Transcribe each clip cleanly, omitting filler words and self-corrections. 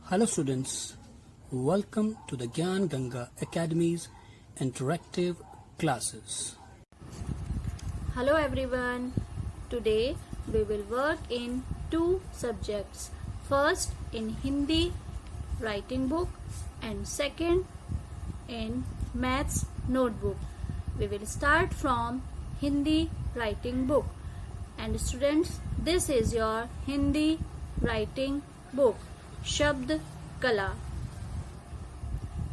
Hello students, welcome to the Gyan Ganga Academy's interactive classes. Hello everyone. Today we will work in two subjects. First in Hindi writing book and second in maths notebook. We will start from Hindi writing book. And students, this is your Hindi writing book. शब्द कला.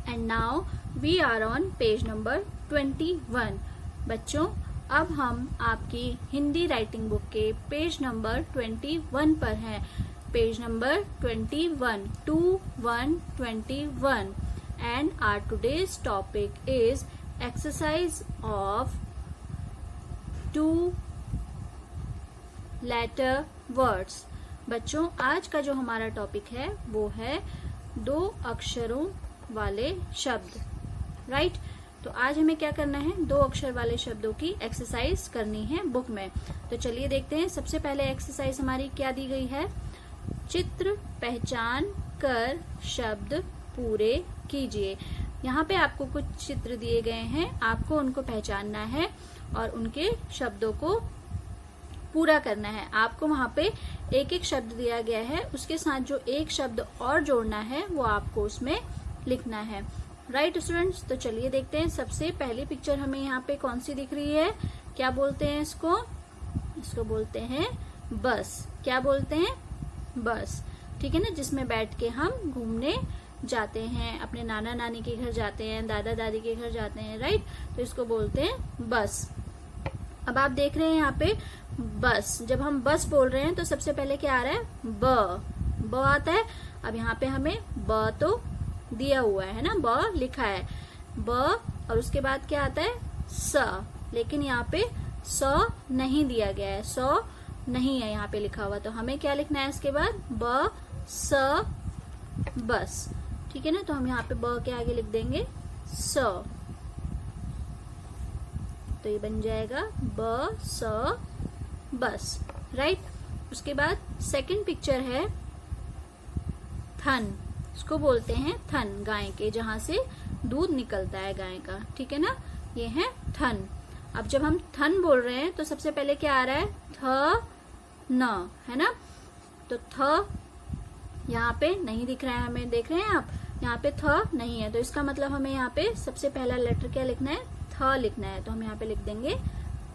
And now we are on page number 21. बच्चों, अब हम आपकी Hindi writing book के page number 21 पर हैं. Page number 21, 21. And our today's topic is exercise of 2 letter words. बच्चों, आज का जो हमारा टॉपिक है वो है 2 अक्षरों वाले शब्द. राइट. तो आज हमें क्या करना है, 2 अक्षर वाले शब्दों की एक्सरसाइज करनी है बुक में. तो चलिए देखते हैं. सबसे पहले एक्सरसाइज हमारी क्या दी गई है. चित्र पहचान कर शब्द पूरे कीजिए. यहाँ पे आपको कुछ चित्र दिए गए हैं, आपको उनको पहचानना है और उनके शब्दों को पूरा करना है. आपको वहां पे एक एक शब्द दिया गया है, उसके साथ जो एक शब्द और जोड़ना है वो आपको उसमें लिखना है. Right students. तो चलिए देखते हैं. सबसे पहली पिक्चर हमें यहाँ पे कौन सी दिख रही है. क्या बोलते हैं इसको. इसको बोलते हैं बस. क्या बोलते हैं. बस. ठीक है ना. जिसमें बैठ के हम घूमने जाते हैं, अपने नाना नानी के घर जाते हैं, दादा दादी के घर जाते हैं. राइट. तो इसको बोलते हैं बस. अब आप देख रहे हैं यहाँ पे बस. जब हम बस बोल रहे हैं तो सबसे पहले क्या आ रहा है. ब आता है. अब यहाँ पे हमें ब तो दिया हुआ है ना, ब लिखा है ब. और उसके बाद क्या आता है स. लेकिन यहाँ पे स नहीं दिया गया है, स नहीं है यहाँ पे लिखा हुआ. तो हमें क्या लिखना है इसके बाद. ब स बस. ठीक है ना. तो हम यहाँ पे ब के आगे लिख देंगे स. तो ये बन जाएगा ब स बस. राइट. उसके बाद सेकंड पिक्चर है थन. इसको बोलते हैं थन, गाय के, जहां से दूध निकलता है गाय का. ठीक है ना. ये है थन. अब जब हम थन बोल रहे हैं तो सबसे पहले क्या आ रहा है. थ न, है ना. तो थ यहाँ पे नहीं दिख रहा है हमें. देख रहे हैं आप, यहाँ पे थ नहीं है. तो इसका मतलब हमें यहाँ पे सबसे पहला लेटर क्या लिखना है. थ लिखना है. तो हम यहाँ पे लिख देंगे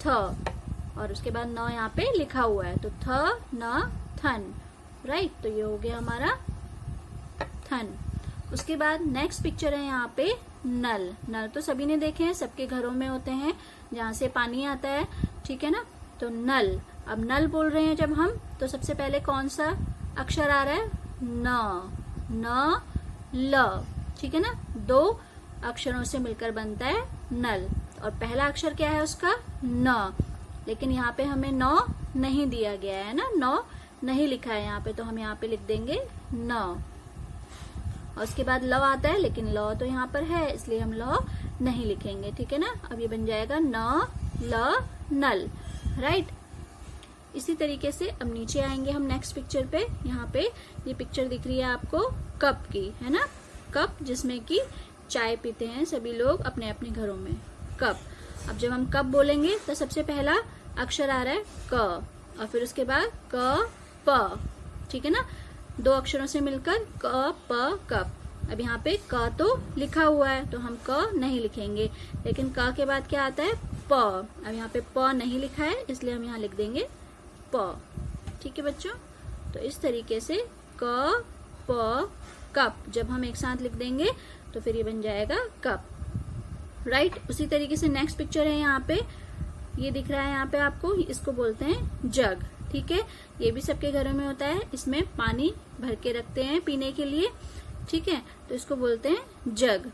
थ. और उसके बाद न यहाँ पे लिखा हुआ है. तो थ न थन. राइट. तो ये हो गया हमारा थन. उसके बाद नेक्स्ट पिक्चर है यहाँ पे नल. नल तो सभी ने देखे हैं, सबके घरों में होते हैं, जहाँ से पानी आता है. ठीक है ना. तो नल. अब नल बोल रहे हैं जब हम, तो सबसे पहले कौन सा अक्षर आ रहा है. न ल. ठीक है ना. 2 अक्षरों से मिलकर बनता है नल. और पहला अक्षर क्या है उसका. न. लेकिन यहाँ पे हमें न नहीं दिया गया है ना, न नहीं लिखा है यहाँ पे. तो हम यहाँ पे लिख देंगे न. और उसके बाद ल आता है, लेकिन ल तो यहाँ पर है, इसलिए हम ल नहीं लिखेंगे. ठीक है ना. अब ये बन जाएगा न ल नल. राइट. इसी तरीके से अब नीचे आएंगे हम नेक्स्ट पिक्चर पे. यहाँ पे ये पिक्चर दिख रही है आपको कप की, है ना. कप, जिसमें कि चाय पीते हैं सभी लोग अपने अपने घरों में. कप. अब जब हम कप बोलेंगे तो सबसे पहला अक्षर आ रहा है क. और फिर उसके बाद क प. ठीक है ना. 2 अक्षरों से मिलकर क प कप. अब यहाँ पे क तो लिखा हुआ है, तो हम क नहीं लिखेंगे. लेकिन क के बाद क्या आता है प. अब यहाँ पे प नहीं लिखा है, इसलिए हम यहाँ लिख देंगे प. ठीक है बच्चों. तो इस तरीके से क प कप जब हम एक साथ लिख देंगे तो फिर ये बन जाएगा कप. राइट. उसी तरीके से नेक्स्ट पिक्चर है यहाँ पे. ये दिख रहा है यहाँ पे आपको. इसको बोलते हैं जग. ठीक है. ये भी सबके घरों में होता है. इसमें पानी भर के रखते हैं पीने के लिए. ठीक है. तो इसको बोलते हैं जग.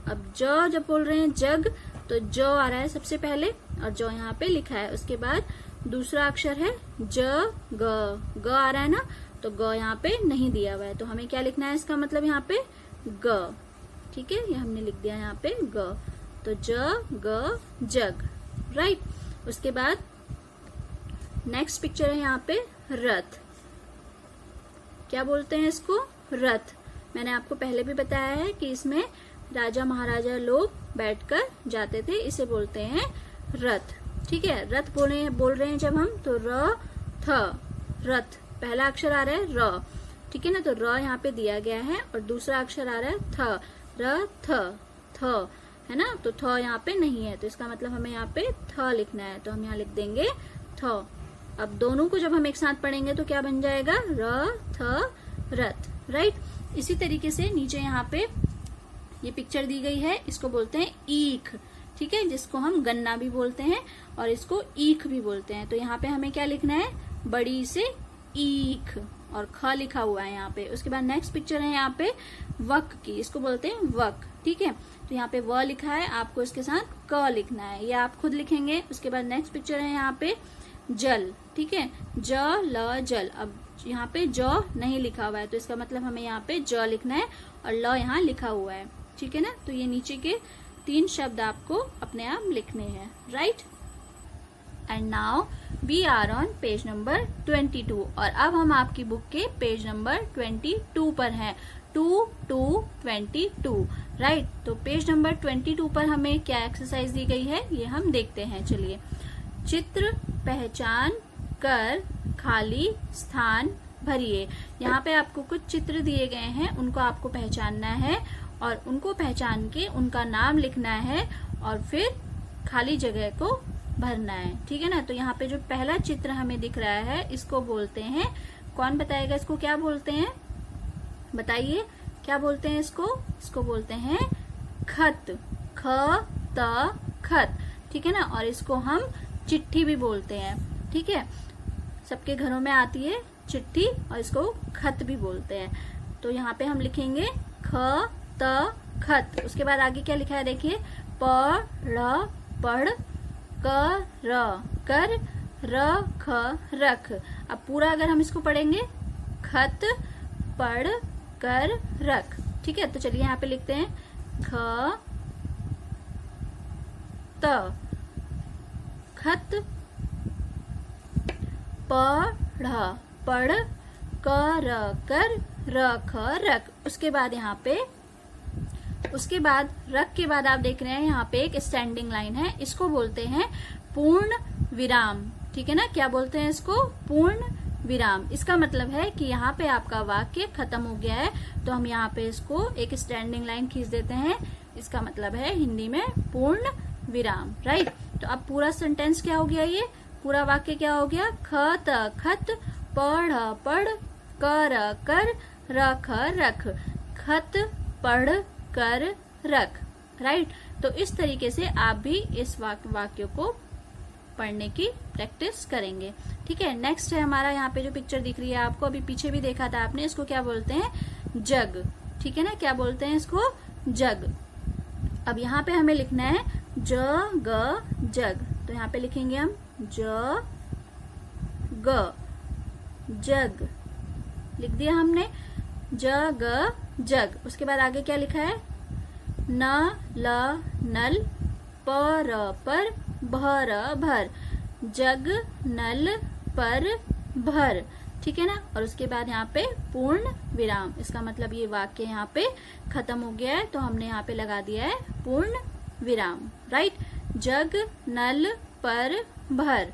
अब ज जब बोल रहे हैं जग, तो ज आ रहा है सबसे पहले, और ज यहाँ पे लिखा है. उसके बाद दूसरा अक्षर है ज ग आ रहा है ना. तो ग यहाँ पे नहीं दिया हुआ है, तो हमें क्या लिखना है इसका मतलब यहाँ पे ग. ठीक है. ये हमने लिख दिया यहाँ पे ग. तो ज ग जग. राइट. उसके बाद नेक्स्ट पिक्चर है यहाँ पे रथ. क्या बोलते हैं इसको. रथ. मैंने आपको पहले भी बताया है कि इसमें राजा महाराजा लोग बैठकर जाते थे, इसे बोलते हैं रथ। ठीक है, रथ बोल रहे हैं जब हम, तो र थ, रथ, पहला अक्षर आ रहा है र, ठीक है ना, तो र यहाँ पे दिया गया है और दूसरा अक्षर आ रहा है थ, र थ, थ है ना, तो थ यहाँ पे नहीं है, तो इसका मतलब हमें यहाँ पे थ लिखना है, तो हम यहाँ लिख देंगे थ। अब दोनों को जब हम एक साथ पढ़ेंगे तो क्या बन जाएगा, र थ रथ, राइट। इसी तरीके से नीचे यहाँ पे ये पिक्चर दी गई है, इसको बोलते हैं ईख, ठीक है, जिसको हम गन्ना भी बोलते हैं और इसको ईख भी बोलते हैं। तो यहाँ पे हमें क्या लिखना है, बड़ी से ईख और ख लिखा हुआ है यहाँ पे। उसके बाद नेक्स्ट पिक्चर है यहाँ पे वक की, इसको बोलते हैं वक, ठीक है, तो यहाँ पे व लिखा है, आपको इसके साथ क लिखना है, ये आप खुद लिखेंगे। उसके बाद नेक्स्ट पिक्चर है यहाँ पे जल, ठीक है, ज ल जल। अब यहाँ पे ज नहीं लिखा हुआ है, तो इसका मतलब हमें यहाँ पे ज लिखना है और ल यहाँ लिखा हुआ है, ठीक है ना। तो ये नीचे के 3 शब्द आपको अपने आप लिखने हैं, right. And now we are on page number 22 और अब हम आपकी बुक के पेज नंबर 22 पर हैं, 2 to 22, राइट। तो पेज नंबर 22 पर हमें क्या एक्सरसाइज दी गई है ये हम देखते हैं। चलिए, चित्र पहचान कर खाली स्थान भरिए। यहाँ पे आपको कुछ चित्र दिए गए हैं, उनको आपको पहचानना है और उनको पहचान के उनका नाम लिखना है और फिर खाली जगह को भरना है, ठीक है ना। तो यहाँ पे जो पहला चित्र हमें दिख रहा है इसको बोलते हैं, कौन बताएगा इसको क्या बोलते हैं, बताइए क्या बोलते हैं इसको बोलते हैं खत, ख त खत, ठीक है ना। और इसको हम चिट्ठी भी बोलते हैं, ठीक है, सबके घरों में आती है चिट्ठी और इसको खत भी बोलते हैं। तो यहाँ पे हम लिखेंगे ख त खत। उसके बाद आगे क्या लिखा है देखिए, प ढ़ पढ़, क र कर, र ख रख। अब पूरा अगर हम इसको पढ़ेंगे, खत पढ़ कर रख, ठीक है। तो चलिए यहाँ पे लिखते हैं ख त खत, पढ़ पढ़, कर कर, र ख रख। उसके बाद यहाँ पे रख के बाद आप देख रहे हैं यहाँ पे एक स्टैंडिंग लाइन है, इसको बोलते हैं पूर्ण विराम, ठीक है ना। क्या बोलते हैं इसको, पूर्ण विराम। इसका मतलब है कि यहाँ पे आपका वाक्य खत्म हो गया है, तो हम यहाँ पे इसको एक स्टैंडिंग लाइन खींच देते हैं, इसका मतलब है हिंदी में पूर्ण विराम, राइट। तो अब पूरा सेंटेंस क्या हो गया, ये पूरा वाक्य क्या हो गया, ख त खत, पढ़ पढ़, कर कर, रख रख, खत पढ़ कर रख, राइट। तो इस तरीके से आप भी इस वाक्य को पढ़ने की प्रैक्टिस करेंगे, ठीक है। नेक्स्ट है हमारा यहाँ पे जो पिक्चर दिख रही है आपको, अभी पीछे भी देखा था आपने, इसको क्या बोलते हैं जग, ठीक है ना, क्या बोलते हैं इसको जग। अब यहाँ पे हमें लिखना है ज ग जग, तो यहाँ पे लिखेंगे हम ज ग जग, लिख दिया हमने ज ग जग। उसके बाद आगे क्या लिखा है, न ल नल, प र पर, भ र भर, जग नल पर भर, ठीक है ना। और उसके बाद यहाँ पे पूर्ण विराम, इसका मतलब ये वाक्य यहाँ पे खत्म हो गया है, तो हमने यहाँ पे लगा दिया है पूर्ण विराम, राइट। जग नल पर भर।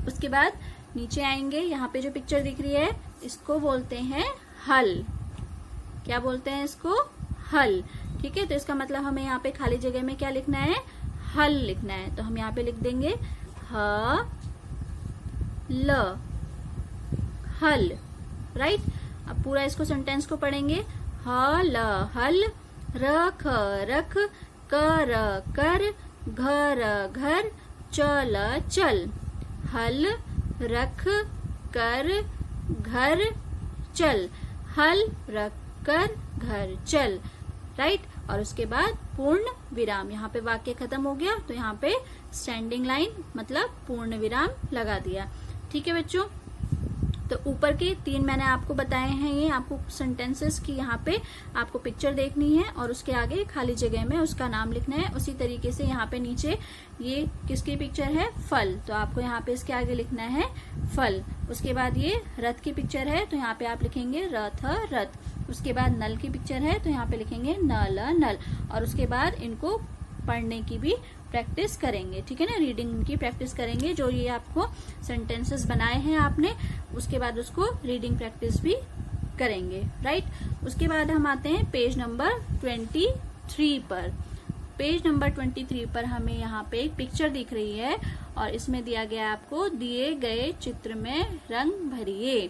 उसके बाद नीचे आएंगे, यहाँ पे जो पिक्चर दिख रही है इसको बोलते हैं हल, क्या बोलते हैं इसको, हल, ठीक है। तो इसका मतलब हमें यहाँ पे खाली जगह में क्या लिखना है, हल लिखना है, तो हम यहाँ पे लिख देंगे ह ल, हल, राइट। अब पूरा इसको सेंटेंस को पढ़ेंगे, ह ल हल, रख रख, कर कर, घर घर, चल चल, हल रख कर घर चल, हल रख कर घर चल, राइट। और उसके बाद पूर्ण विराम, यहाँ पे वाक्य खत्म हो गया, तो यहाँ पे स्टैंडिंग लाइन मतलब पूर्ण विराम लगा दिया, ठीक है बच्चों। तो ऊपर के 3 मैंने आपको बताए हैं, ये आपको सेंटेंसेस की यहाँ पे आपको पिक्चर देखनी है और उसके आगे खाली जगह में उसका नाम लिखना है। उसी तरीके से यहाँ पे नीचे ये किसकी पिक्चर है, फल, तो आपको यहाँ पे इसके आगे लिखना है फल। उसके बाद ये रथ की पिक्चर है, तो यहाँ पे आप लिखेंगे रथ रथ। उसके बाद नल की पिक्चर है तो यहाँ पे लिखेंगे नल नल, और उसके बाद इनको पढ़ने की भी प्रैक्टिस करेंगे, ठीक है ना, रीडिंग की प्रैक्टिस करेंगे। जो ये आपको सेंटेंसेस बनाए हैं आपने, उसके बाद उसको रीडिंग प्रैक्टिस भी करेंगे, राइट। उसके बाद हम आते हैं पेज नंबर 23 पर। पेज नंबर 23 पर हमें यहाँ पे एक पिक्चर दिख रही है और इसमें दिया गया आपको दिए गए चित्र में रंग भरिए,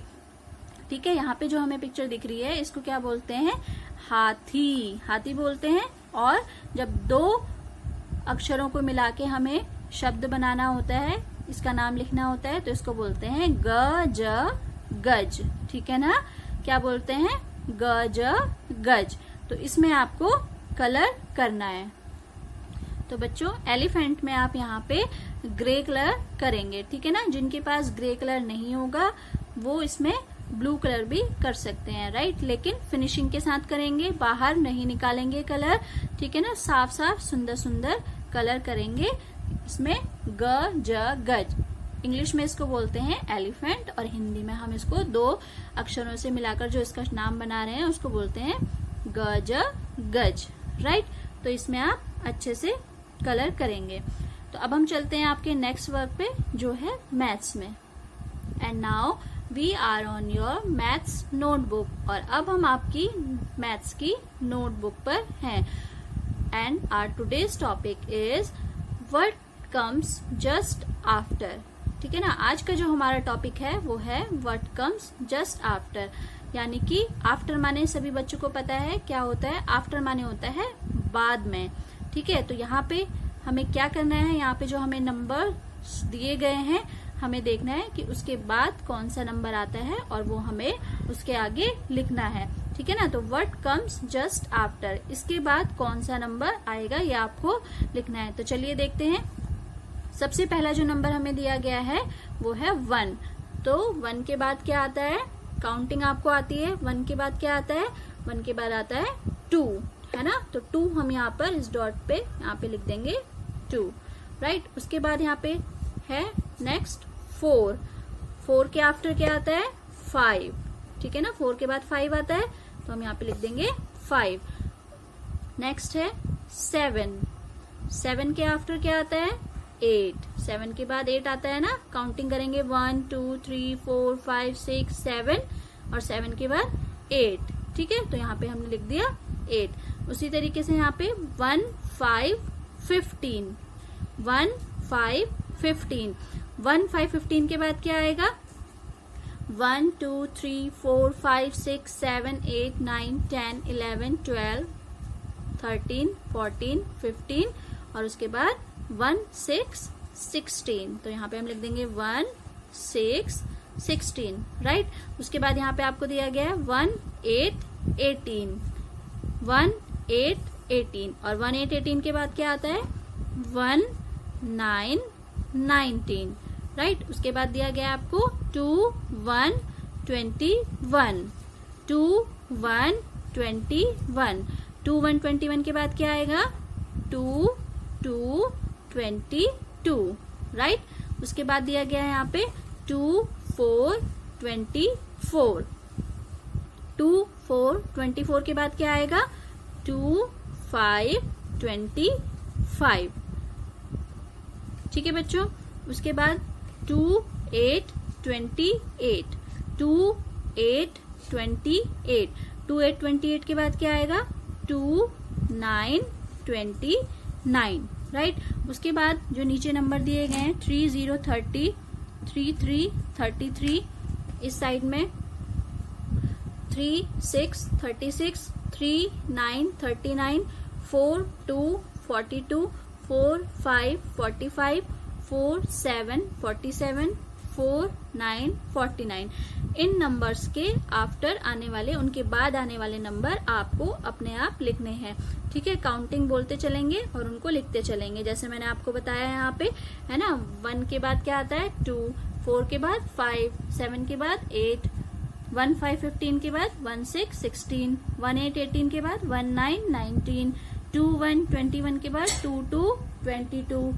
ठीक है। यहाँ पे जो हमें पिक्चर दिख रही है इसको क्या बोलते हैं, हाथी, हाथी बोलते हैं। और जब दो अक्षरों को मिला के हमें शब्द बनाना होता है, इसका नाम लिखना होता है, तो इसको बोलते हैं गज गज, ठीक है ना। क्या बोलते हैं, गज गज। तो इसमें आपको कलर करना है। तो बच्चों एलिफेंट में आप यहाँ पे ग्रे कलर करेंगे, ठीक है ना। जिनके पास ग्रे कलर नहीं होगा वो इसमें ब्लू कलर भी कर सकते हैं, राइट। लेकिन फिनिशिंग के साथ करेंगे, बाहर नहीं निकालेंगे कलर, ठीक है ना। साफ साफ सुंदर सुंदर कलर करेंगे। इसमें ग ज गज, इंग्लिश में इसको बोलते हैं एलिफेंट, और हिंदी में हम इसको दो अक्षरों से मिलाकर जो इसका नाम बना रहे हैं उसको बोलते हैं गज गज, राइट। तो इसमें आप अच्छे से कलर करेंगे। तो अब हम चलते हैं आपके नेक्स्ट वर्क पे जो है मैथ्स में। And now we are on your maths notebook, और अब हम आपकी मैथ्स की नोटबुक पर हैं। And our today's topic is what comes just after, ठीक है ना। आज का जो हमारा टॉपिक है वो है व्हाट कम्स जस्ट आफ्टर, यानी कि आफ्टर माने सभी बच्चों को पता है क्या होता है, आफ्टर माने होता है बाद में, ठीक है। तो यहाँ पे हमें क्या करना है, यहाँ पे जो हमें नंबर दिए गए हैं हमें देखना है कि उसके बाद कौन सा नंबर आता है और वो हमें उसके आगे लिखना है, ठीक है ना। तो व्हाट कम्स जस्ट आफ्टर, इसके बाद कौन सा नंबर आएगा ये आपको लिखना है। तो चलिए देखते हैं। सबसे पहला जो नंबर हमें दिया गया है वो है 1। तो 1 के बाद क्या आता है, काउंटिंग आपको आती है। 1 के बाद क्या आता है, 1 के बाद आता है 2, है ना। तो 2 हम यहाँ पर इस डॉट पे यहाँ पे लिख देंगे 2, राइट। उसके बाद यहाँ पे है नेक्स्ट 4। 4 के आफ्टर क्या आता है, 5, ठीक है ना। 4 के बाद 5 आता है तो हम यहाँ पे लिख देंगे 5। नेक्स्ट है 7। 7 के आफ्टर क्या आता है, 8। 7 के बाद 8 आता है ना, काउंटिंग करेंगे 1 2 3 4 5 6 7, और 7 के बाद 8, ठीक है। तो यहाँ पे हमने लिख दिया 8। उसी तरीके से यहाँ पे 1 5 15, 1 5 15, 1 5 15 के बाद क्या आएगा, 1 2 3 4 5 6 7 8 9 10 11 12 13 14 15, और उसके बाद 1 6 16। तो यहाँ पे हम लिख देंगे 1 6 16, राइट। उसके बाद यहाँ पे आपको दिया गया है 1 8 18, 1 8 18, और 1 8 18 के बाद क्या आता है, 1 9 19, राइट। उसके बाद दिया गया आपको 2 1 21, 2 1 21, 2 1 21 के बाद क्या आएगा, 2 2 22, राइट। उसके बाद दिया गया है यहाँ पे 2 4 24, 2 4 24 के बाद क्या आएगा, 2 5 25, ठीक है बच्चों। उसके बाद 2 8 28, 2 8 28, 2 8 28 के बाद क्या आएगा, 2 9 29, राइट। उसके बाद जो नीचे नंबर दिए गए हैं 3 0 30, 3 3 33, इस साइड में 3 6 36, 3 9 39, 4 2 42, 4 5 45, 4 7 47, 4 9 49। इन नंबर्स के आफ्टर आने वाले, उनके बाद आने वाले नंबर आपको अपने आप लिखने हैं, ठीक है। काउंटिंग बोलते चलेंगे और उनको लिखते चलेंगे, जैसे मैंने आपको बताया यहाँ पे, है ना। 1 के बाद क्या आता है, 2, 4 के बाद 5, 7 के बाद 8, 1 5 15 के बाद 1 6 16, 1 8 18 के बाद 1 9 19, 2 1 21 के बाद 2 2 22,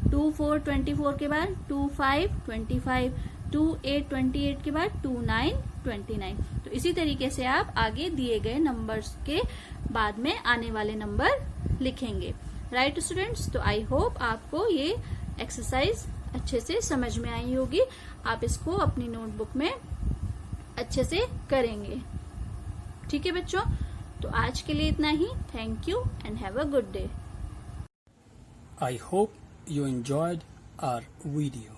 2 4 24 के बाद 2 5 25, 2 8 28 के बाद 2 9 29। तो इसी तरीके से आप आगे दिए गए नंबर्स के बाद में आने वाले नंबर लिखेंगे। राइट स्टूडेंट्स, तो आई होप आपको ये एक्सरसाइज अच्छे से समझ में आई होगी। आप इसको अपनी नोटबुक में अच्छे से करेंगे। ठीक है बच्चों, तो आज के लिए इतना ही। Thank you and have a good day. I hope you enjoyed our video.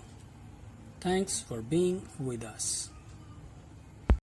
Thanks for being with us.